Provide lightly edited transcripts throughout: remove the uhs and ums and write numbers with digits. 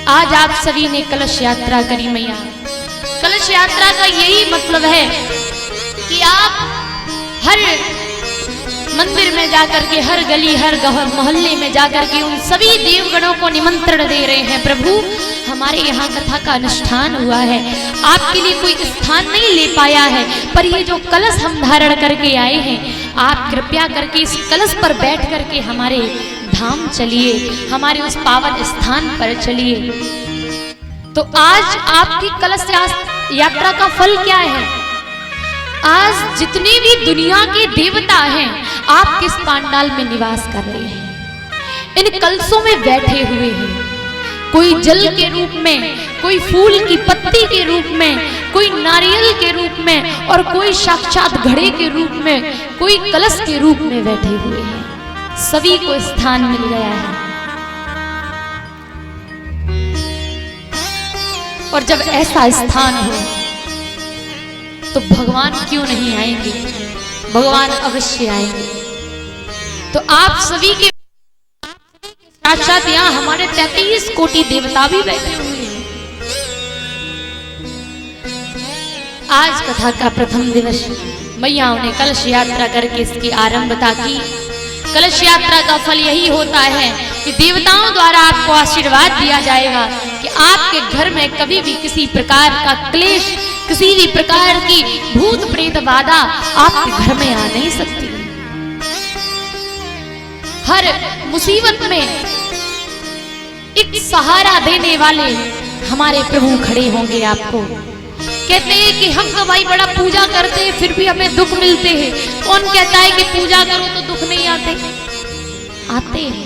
आज आप सभी ने कलश यात्रा करी मैया। कलश यात्रा का यही मतलब है कि आप हर मंदिर में जाकर के, हर गली हर मोहल्ले में जाकर के उन सभी देवगणों को निमंत्रण दे रहे हैं, प्रभु हमारे यहाँ कथा का अनुष्ठान हुआ है, आपके लिए कोई स्थान नहीं ले पाया है, पर ये जो कलश हम धारण करके आए हैं, आप कृपया करके इस कलश पर बैठ करके हमारे धाम चलिए, हमारे उस पावन स्थान पर चलिए। तो आज आपकी कलश यात्रा का फल क्या है? आज जितने भी दुनिया के देवता हैं आपके इस पांडाल में निवास कर रहे हैं, इन कलशों में बैठे हुए हैं। कोई जल के रूप में, कोई फूल की पत्ती के रूप में, कोई नारियल के रूप में और कोई साक्षात घड़े के रूप में, कोई कलश के रूप में बैठे हुए हैं। सभी को स्थान मिल गया है। और जब ऐसा स्थान हो तो भगवान क्यों नहीं आएंगे? भगवान अवश्य आएंगे। तो आप सभी के साक्षात यहाँ हमारे 33 कोटि देवता भी बैठे हुए हैं। आज कथा का प्रथम दिवस मैयाओं ने कलश यात्रा करके इसकी आरंभता की। कलश यात्रा का फल यही होता है कि देवताओं द्वारा आपको आशीर्वाद दिया जाएगा कि आपके घर में कभी भी किसी प्रकार का क्लेश, किसी भी प्रकार की भूत प्रेत बाधा आपके घर में आ नहीं सकती। हर मुसीबत में एक सहारा देने वाले हमारे प्रभु खड़े होंगे। आपको कहते हैं कि हम तो भाई बड़ा पूजा करते हैं फिर भी हमें दुख मिलते हैं। कौन कहता है कि पूजा करो तो दुख नहीं आते? आते हैं,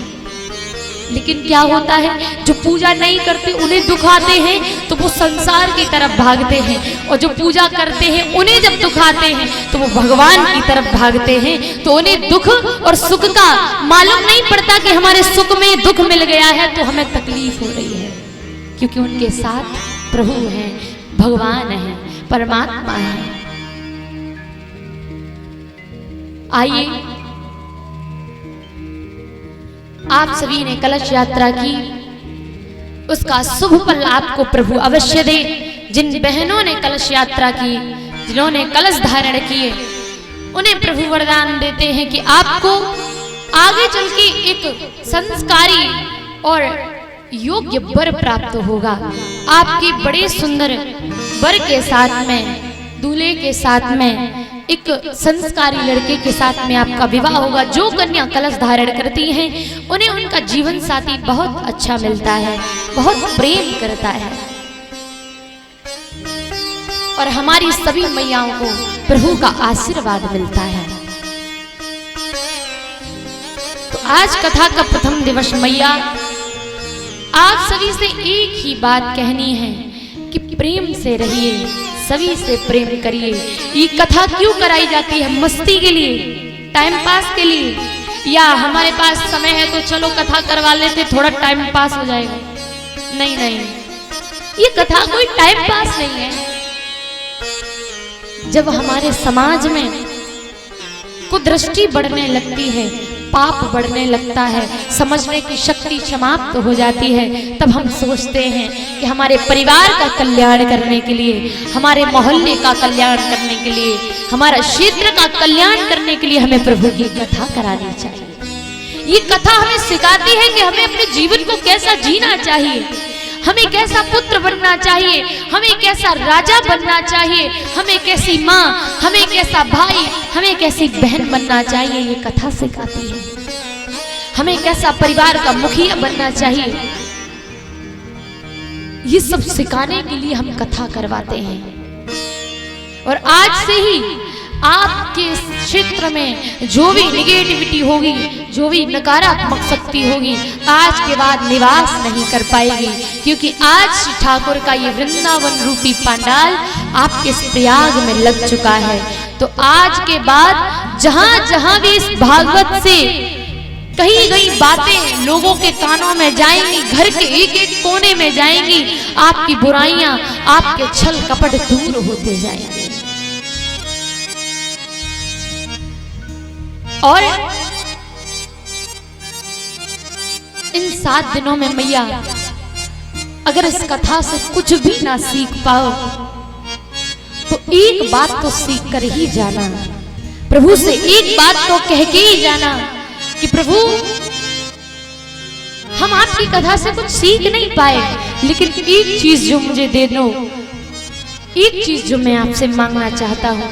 लेकिन क्या होता है, जो पूजा नहीं करते उन्हें दुख आते हैं तो वो संसार की तरफ भागते हैं, और जो पूजा करते हैं उन्हें जब दुख आते हैं तो वो भगवान की तरफ भागते हैं। तो उन्हें दुख और सुख का मालूम नहीं पड़ता कि हमारे सुख में दुख मिल गया है तो हमें तकलीफ हो रही है, क्योंकि उनके साथ प्रभु हैं, भगवान है, परमात्मा है। आइए, आप सभी ने कलश यात्रा की, उसका शुभ फल आपको प्रभु अवश्य दे। जिन बहनों ने कलश यात्रा की, जिन्होंने कलश धारण किए, उन्हें प्रभु वरदान देते हैं कि आपको आगे चल के एक संस्कारी और योग्य वर प्राप्त होगा। आपके बड़े सुंदर वर के साथ में, दूल्हे के साथ में, एक संस्कारी लड़के के साथ में आपका विवाह होगा। जो कन्या कलश धारण करती हैं उन्हें उनका जीवन साथी बहुत अच्छा मिलता है, बहुत प्रेम करता है, और हमारी सभी मैयाओं को प्रभु का आशीर्वाद मिलता है। तो आज कथा का प्रथम दिवस मैया आप सभी से एक ही बात कहनी है कि प्रेम से रहिए, सभी से प्रेम करिए। ये कथा क्यों कराई जाती है? मस्ती के लिए, टाइम पास के लिए, या हमारे पास समय है तो चलो कथा करवा लेते, थोड़ा टाइम पास हो जाएगा? नहीं नहीं, ये कथा कोई टाइम पास नहीं है। जब हमारे समाज में कुदृष्टि बढ़ने लगती है, पाप बढ़ने लगता है, समझने की शक्ति समाप्त हो जाती है, तब हम सोचते हैं कि हमारे परिवार का कल्याण करने के लिए, हमारे मोहल्ले का कल्याण करने के लिए, हमारा क्षेत्र का कल्याण करने के लिए हमें प्रभु की कथा करानी चाहिए। ये कथा हमें सिखाती है कि हमें अपने जीवन को कैसा जीना चाहिए, हमें कैसा पुत्र बनना चाहिए, हमें कैसा राजा बनना चाहिए, हमें कैसी माँ, हमें कैसा भाई, हमें कैसी बहन बनना चाहिए। ये कथा सिखाती है हमें कैसा परिवार का मुखिया बनना चाहिए। ये सब सिखाने के लिए हम कथा करवाते हैं। और आज से ही आपके क्षेत्र में जो भी निगेटिविटी होगी, जो भी नकारात्मक शक्ति होगी, आज के बाद निवास नहीं कर पाएगी, क्योंकि आज श्री ठाकुर का ये वृंदावन रूपी पांडाल आपके इस प्रयाग में लग चुका है। तो आज के बाद जहां जहां भी इस भागवत से कही गई बातें लोगों के कानों में जाएंगी, घर के एक एक कोने में जाएंगी, आपकी बुराइयां, आपके छल कपट दूर होते जाएंगे। और इन 7 दिनों में मैया अगर इस कथा से कुछ भी ना सीख पाओ तो एक बात तो सीख कर ही जाना, प्रभु से एक बात तो कह के ही जाना कि प्रभु हम आपकी कथा से कुछ सीख नहीं पाए, लेकिन एक चीज जो मुझे दे दो, एक चीज जो मैं आपसे मांगना चाहता हूं।